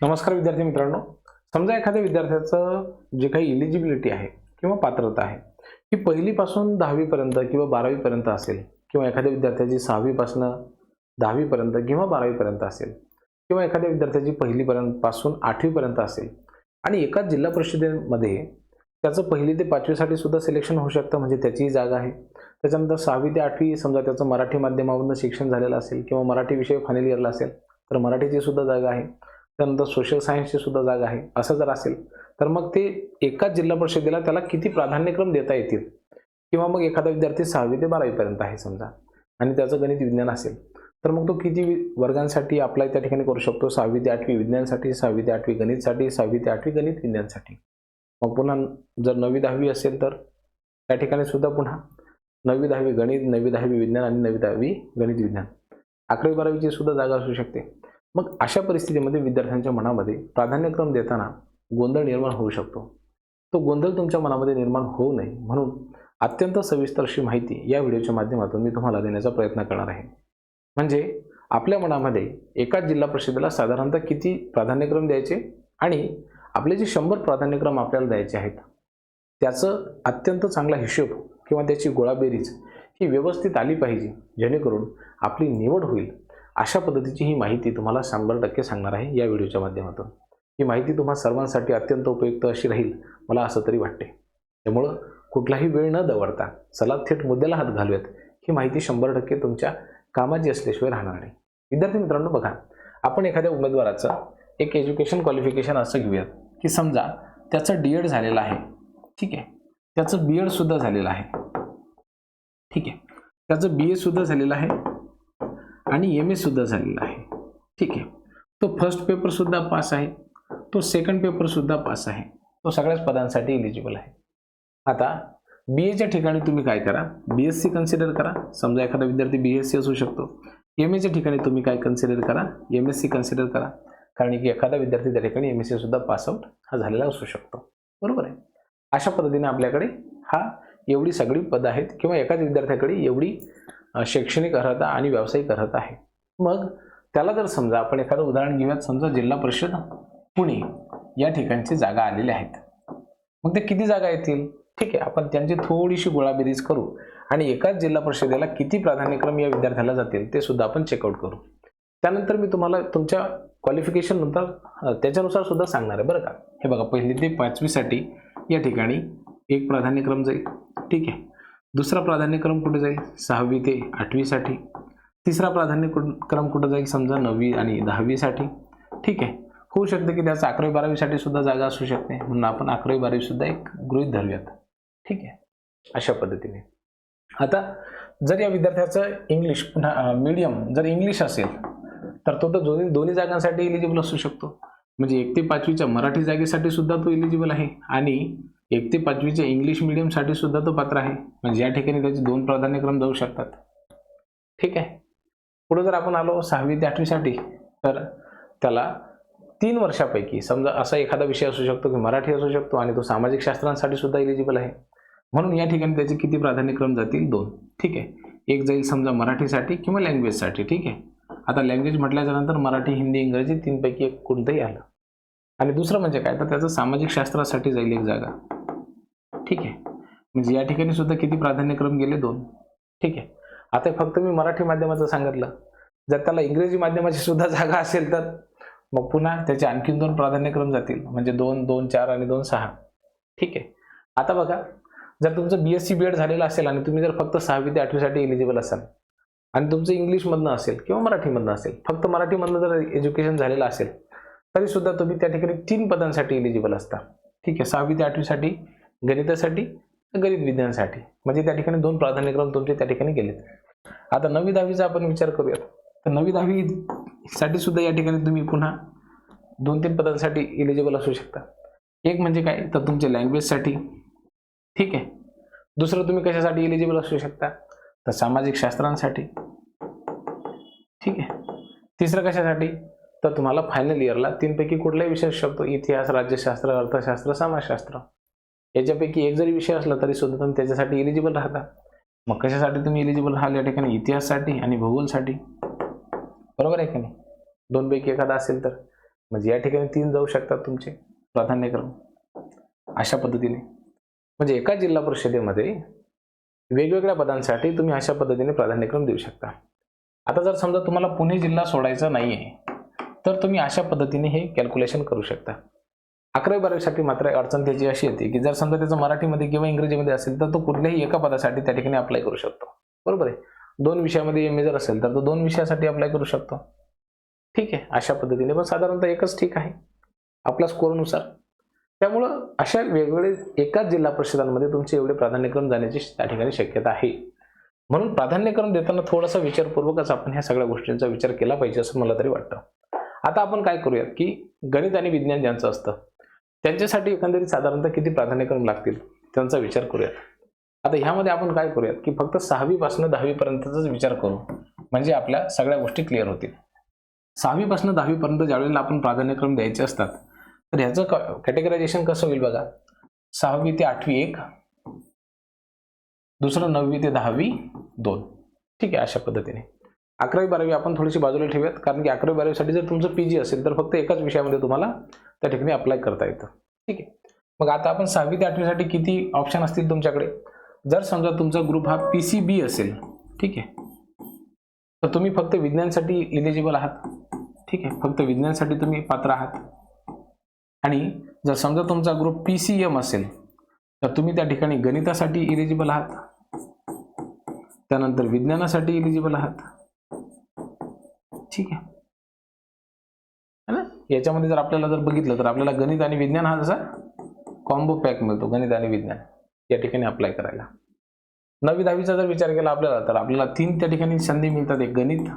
नमस्कार विद्यार्थी मित्रांनो, समजा एखाद्या विद्यार्थ्याचं जे काही एलिजिबिलिटी आहे किंवा पात्रता आहे ही पहिलीपासून 10वी पर्यंत किंवा 12वी पर्यंत असेल, किंवा एखाद्या विद्यार्थ्याची 6वी पासून 10वी पर्यंत किंवा 12वी पर्यंत असेल, किंवा एखाद्या विद्यार्थ्याची पहिली पासून 8वी पर्यंत असेल आणि एकाच जिल्हा परिषदेमध्ये त्याचं पहिली ते 5वी साठी सुद्धा सिलेक्शन होऊ शकतं, म्हणजे त्याचीही जागा आहे. त्याच्यानंतर 6वी ते 8वी समजा त्याचं मराठी माध्यमामधून शिक्षण झालेलं असेल किंवा मराठी विषय फायनल इयरला असेल तर मराठीची सुद्धा जागा आहे. त्यानंतर सोशल सायन्सची सुद्धा जागा आहे. असं जर असेल तर मग ते एकाच जिल्हा परिषदेला त्याला किती प्राधान्यक्रम देता येतील, किंवा मग एखादा विद्यार्थी 6वी ते 12वी पर्यंत आहे समजा आणि त्याचं गणित विज्ञान असेल तर मग तो किती वर्गांसाठी अप्लाय त्या ठिकाणी करू शकतो. 6वी ते 8वी विज्ञानसाठी, 6वी ते 8वी गणितसाठी, 6वी ते 8वी गणित विज्ञानसाठी. मग पुन्हा जर 9वी 10वी असेल तर त्या ठिकाणी सुद्धा पुन्हा 9वी 10वी गणित, 9वी 10वी विज्ञान आणि 9वी 10वी गणित विज्ञान. 11वी 12वीची सुद्धा जागा असू शकते. मग अशा परिस्थितीमध्ये विद्यार्थ्यांच्या मनामध्ये प्राधान्यक्रम देताना गोंधळ निर्माण होऊ शकतो. तो गोंधळ तुमच्या मनामध्ये निर्माण होऊ नये म्हणून अत्यंत सविस्तर अशी माहिती या व्हिडिओच्या माध्यमातून मी तुम्हाला देण्याचा प्रयत्न करणार आहे. म्हणजे आपल्या मनामध्ये एकाच जिल्हा परिषदेला साधारणतः किती प्राधान्यक्रम द्यायचे आणि आपले जे 100 प्राधान्यक्रम आपल्याला द्यायचे आहेत त्याचं अत्यंत चांगला हिशोब किंवा त्याची गोळाबेरीज ही व्यवस्थित आली पाहिजे, जेणेकरून आपली निवड होईल. अशा पद्धतीची ही माहिती तुम्हाला 100% सांगणार आहे या व्हिडिओच्या माध्यमातून. ही माहिती तुम्हा सर्वांसाठी अत्यंत उपयुक्त अशी राहील मला असं तरी वाटते. त्यामुळं कुठलाही वेळ न दवडता चला थेट मुद्द्याला हात घालूयात. ही माहिती 100% तुमच्या कामाची असल्याशिवाय राहणार नाही. विद्यार्थी मित्रांनो बघा, आपण एखाद्या उमेदवाराचं एक एज्युकेशन क्वालिफिकेशन असं घेऊयात की समजा त्याचं D.Ed झालेलं आहे, ठीक आहे, त्याचं B.Ed सुद्धा झालेलं आहे, ठीक आहे, त्याचं BA सुद्धा झालेलं आहे आणि MA सुद्धा झालेला आहे, ठीक आहे. तो फर्स्ट पेपर सुद्धा पास आहे, तो सेकंड पेपर सुद्धा पास आहे, तो सगळ्याच पदांसाठी एलिजिबल आहे. आता BAच्या ठिकाणी तुम्ही काय करा, BSc कन्सिडर करा. समजा एखादा विद्यार्थी BSc असू शकतो. MAच्या ठिकाणी तुम्ही काय कन्सिडर करा, MSc कन्सिडर करा, कारण की एखादा विद्यार्थी त्या ठिकाणी MSc सुद्धा पासआउट हा झालेला असू शकतो. बरोबर आहे. अशा पद्धतीने आपल्याकडे एवढी सगळी पदं आहेत किंवा एकाच विद्यार्थ्याकडे एवढी शैक्षणिक अर्हता आणि व्यावसायिक अर्हता आहे. मग त्याला जर समजा आपण एखादं उदाहरण घेऊयात, समजा जिल्हा परिषद पुणे या ठिकाणची जागा आलेल्या आहेत. मग ते किती जागा येतील, ठीक आहे, आपण त्यांची थोडीशी गोळाबेरीज करू आणि एकाच जिल्हा परिषदेला किती प्राधान्यक्रम या विद्यार्थ्याला जातील ते सुद्धा आपण चेकआउट करू. त्यानंतर मी तुम्हाला तुमच्या क्वालिफिकेशन नंतर त्याच्यानुसार सुद्धा सांगणार आहे बरं का. हे बघा, पहिली ते 5वी साठी या ठिकाणी एक प्राधान्यक्रम जाईल, ठीक आहे. दुसरा प्राधान्यक्रम कुठे जाईल, 6वी ते 8वी साठी. तिसरा प्राधान्यक्रम कुठे जाईल, समजा 9वी आणि 10वी साठी, ठीक आहे. होऊ शकते की त्याचा 11वी 12वी साठी सुद्धा जागा असू शकते, म्हणून आपण 11वी 12वी सुद्धा एक गृहीत धरूयात, ठीक आहे. अशा पद्धतीने आता जर या विद्यार्थ्याचं इंग्लिश पुन्हा मीडियम जर इंग्लिश असेल तर तो दोन्ही जागांसाठी एलिजिबल असू शकतो. म्हणजे 1 ते 5वीच्या मराठी जागेसाठी सुद्धा तो एलिजिबल आहे आणि 1 ते 5वीच्या इंग्लिश मीडियमसाठी सुद्धा तो पात्र आहे. म्हणजे या ठिकाणी त्याचे 2 प्राधान्यक्रम जाऊ शकतात, ठीक आहे. पुढे जर आपण आलो 6वी ते 8वी साठी तर त्याला 3 वर्षापैकी समजा असा एखादा विषय असू शकतो की मराठी असू शकतो आणि तो सामाजिक शास्त्रांसाठी सुद्धा एलिजिबल आहे. म्हणून या ठिकाणी त्याचे किती प्राधान्यक्रम जातील, 2, ठीक आहे. एक जाईल समजा मराठीसाठी किंवा लँग्वेजसाठी, ठीक आहे. आता लँग्वेज म्हटल्याच्या नंतर मराठी, हिंदी, इंग्रजी 3 पैकी एक कोणतंही आलं. आणि दुसरं म्हणजे काय, तर त्याचं सामाजिक शास्त्रासाठी जाईल एक जागा, ठीक आहे. म्हणजे या ठिकाणी सुद्धा किती प्राधान्यक्रम गेले, 2, ठीक आहे. आता फक्त मी मराठी माध्यमाचं सांगितलं. जर त्याला इंग्रजी माध्यमाची सुद्धा जागा असेल तर मग पुन्हा त्याचे आणखी 2 प्राधान्यक्रम जातील, म्हणजे 2, 2, 4 आणि 2, 6, ठीक आहे. आता बघा, जर तुमचं BSc B.Ed झालेलं असेल आणि तुम्ही जर फक्त 6वी ते 8वी साठी एलिजिबल असाल आणि तुमचं इंग्लिशमधनं असेल किंवा मराठीमधनं असेल, फक्त मराठीमधनं जर एज्युकेशन झालेलं असेल तरी सुद्धा तुम्ही त्या ठिकाणी 3 पदांसाठी एलिजिबल असता, ठीक आहे. 6वी ते 8वी साठी, गणितासाठी, गणित विज्ञानासाठी, म्हणजे त्या ठिकाणी 2 प्राधान्यक्रम तुमचे त्या ठिकाणी गेलेत. आता 9वी 10वीचा आपण विचार करूयात. तर 9वी 10वी साठी सुद्धा या ठिकाणी तुम्ही पुन्हा 2-3 पदांसाठी एलिजिबल असू शकता. एक म्हणजे काय, तर तुमच्या लँग्वेजसाठी, ठीक आहे. दुसरं तुम्ही कशासाठी एलिजिबल असू शकता, तर सामाजिक शास्त्रांसाठी, ठीक आहे. तिसरं कशासाठी, तर तुम्हाला फायनल इयरला 3 पैकी कुठलाही विषय असू शकतो, इतिहास, राज्यशास्त्र, अर्थशास्त्र, समाजशास्त्र, याच्यापैकी एक जरी विषय असला तरी सुद्धा तुम्ही त्याच्यासाठी एलिजिबल राहता. मग कशासाठी तुम्ही एलिजिबल राहाल, या ठिकाणी इतिहाससाठी आणि भूगोलसाठी, बरोबर आहे की नाही. 2 पैकी एखादा असेल तर म्हणजे या ठिकाणी 3 जाऊ शकतात तुमचे प्राधान्यक्रम अशा पद्धतीने. म्हणजे एका जिल्हा परिषदेमध्ये वेगवेगळ्या पदांसाठी तुम्ही अशा पद्धतीने प्राधान्यक्रम देऊ शकता. आता जर समजा तुम्हाला पुणे जिल्हा सोडायचा नाही आहे तर तुम्ही अशा पद्धतीने हे कॅल्क्युलेशन करू शकता. 11वी-12वीसाठी मात्र अडचण त्याची अशी येते की जर समजा त्याचं मराठीमध्ये किंवा इंग्रजीमध्ये असेल तर तो कुठल्याही एका पदासाठी त्या ठिकाणी अप्लाय करू शकतो. बरोबर आहे. 2 विषयामध्ये MA जर असेल तर तो 2 विषयासाठी अप्लाय करू शकतो. ठीक आहे, अशा पद्धतीने. पण साधारणतः एकच ठीक आहे आपल्या स्कोरनुसार. त्यामुळं अशा वेगवेगळे एकाच जिल्हा परिषदांमध्ये तुमचे एवढे प्राधान्यक्रम जाण्याची त्या ठिकाणी शक्यता आहे. म्हणून प्राधान्यक्रम देताना थोडासा विचारपूर्वकच आपण ह्या सगळ्या गोष्टींचा विचार केला पाहिजे असं मला तरी वाटतं. आता आपण काय करूयात की गणित आणि विज्ञान ज्यांचं असतं त्यांच्यासाठी एकंदरीत साधारणतः किती प्राधान्यक्रम लागतील त्यांचा विचार करूयात. आता ह्यामध्ये आपण काय करूयात की फक्त 6वी पासून 10वी पर्यंतचाच विचार करू म्हणजे आपल्या सगळ्या गोष्टी क्लिअर होतील. 6वी पासून 10वी पर्यंत ज्यावेळेला आपण प्राधान्यक्रम द्यायचे असतात तर ह्याचं कॅटेगरायझेशन कसं होईल बघा. 6वी ते 8वी 1, दुसरं 9वी ते 10वी 2. ठीक आहे, अशा पद्धतीने. 11वी-12वी आपण थोडीशी बाजूला ठेवूयात कारण की 11वी-12वीसाठी जर तुमचं PG असेल तर फक्त एकाच विषयामध्ये तुम्हाला त्या ठिकाणी अप्लाय करता येतं. ठीक आहे. मग आता आपण 6वी ते 8वीसाठी किती ऑप्शन असतील तुमच्याकडे. जर समजा तुमचा ग्रुप हा PCB असेल, ठीक आहे, तर तुम्ही फक्त विज्ञानसाठी इलिजिबल आहात. ठीक आहे, फक्त विज्ञानसाठी तुम्ही पात्र आहात. आणि जर समजा तुमचा ग्रुप PCM असेल तर तुम्ही त्या ठिकाणी गणितासाठी इलिजिबल आहात, त्यानंतर विज्ञानासाठी इलिजिबल आहात. ठीक आहे ना. याच्यामध्ये जर आपल्याला जर बघितलं तर आपल्याला गणित आणि विज्ञान हा जसा कॉम्बो पॅक मिळतो, गणित आणि विज्ञान या ठिकाणी अप्लाय करायला. 9वी-10वीचा जर विचार केला आपल्याला तर आपल्याला 3 त्या ठिकाणी संधी मिळतात. एक गणित,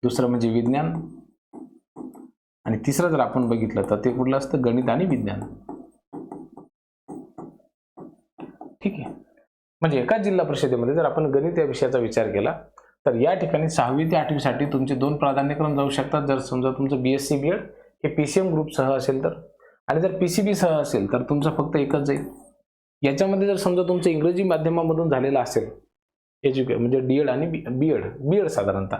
दुसरं म्हणजे विज्ञान आणि तिसरं जर आपण बघितलं तर ते कुठलं असतं गणित आणि विज्ञान. ठीक आहे. म्हणजे एकाच जिल्हा परिषदेमध्ये जर आपण गणित या विषयाचा विचार केला तर या ठिकाणी 6वी ते 8वीसाठी तुमचे 2 प्राधान्यक्रम जाऊ शकतात. जर समजा तुमचं BSc B.Ed हे PCM ग्रुपसह असेल तर, आणि जर PCB सह असेल तर तुमचं फक्त एकच जाईल. याच्यामध्ये जर समजा तुमचं इंग्रजी माध्यमामधून झालेलं असेल म्हणजे D.Ed आणि B.Ed साधारणतः,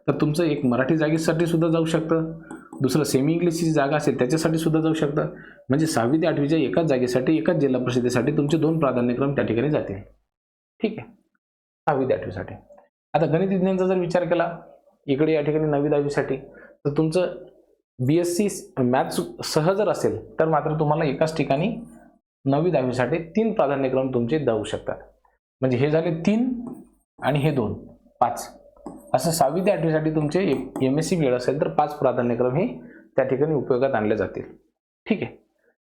तर तुमचं एक मराठी जागेसाठी सुद्धा जाऊ शकतं, दुसरं सेमी इंग्लिशची जागा असेल त्याच्यासाठी सुद्धा जाऊ शकतं. म्हणजे 6वी ते 8वीच्या एकाच जागेसाठी एकाच जिल्हा परिषदेसाठी तुमचे 2 प्राधान्यक्रम त्या ठिकाणी जातील. ठीक आहे, 6वी ते 8वीसाठी. आता गणित विज्ञानचा जर विचार केला इकडे या ठिकाणी 9वी-10वीसाठी तर तुमचं BSc मॅथ्स सह जर असेल तर मात्र तुम्हाला एकाच ठिकाणी 9वी-10वीसाठी 3 प्राधान्यक्रम तुमचे जाऊ शकतात. म्हणजे हे झाले 3 आणि हे 2, 5. असं 6वी ते 8वीसाठी तुमचे MSc B.Ed असेल तर 5 प्राधान्यक्रम हे त्या ठिकाणी उपयोगात आणले जातील. ठीक आहे.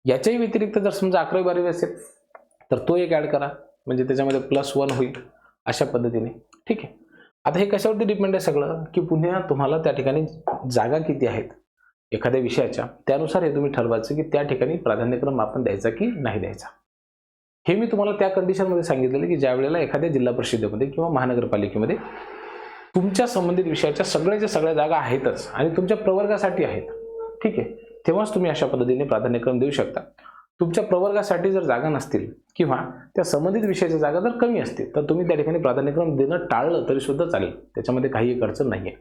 याच्याही व्यतिरिक्त जर समजा 11वी-12वी असेल तर तो एक ॲड करा म्हणजे त्याच्यामध्ये +1 होईल अशा पद्धतीने. ठीक आहे. आता हे कशावरती डिपेंड आहे सगळं की पुन्हा तुम्हाला त्या ठिकाणी जागा किती आहेत एखाद्या विषयाच्या, त्यानुसार हे तुम्ही ठरवायचं की त्या ठिकाणी प्राधान्यक्रम आपण द्यायचा की नाही द्यायचा. हे मी तुम्हाला त्या कंडिशनमध्ये सांगितलेलं की ज्या वेळेला एखाद्या जिल्हा परिषदेमध्ये किंवा महानगरपालिकेमध्ये तुमच्या संबंधित विषयाच्या सगळ्या जागा आहेतच आणि तुमच्या प्रवर्गासाठी आहेत. ठीक आहे, तेव्हाच तुम्ही अशा पद्धतीने प्राधान्यक्रम देऊ शकता. तुमच्या प्रवर्गासाठी जर जागा नसतील किंवा त्या संबंधित विषयाच्या जागा जर कमी असतील तर तुम्ही त्या ठिकाणी प्राधान्यक्रम देणं टाळलं तरी सुद्धा चालेल, त्याच्यामध्ये काही एक अडचण नाही आहे.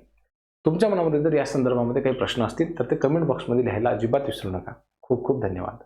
तुमच्या मनामध्ये जर या संदर्भामध्ये काही प्रश्न असतील तर ते कमेंट बॉक्समध्ये लिहायला अजिबात विसरू नका. खूप खूप धन्यवाद.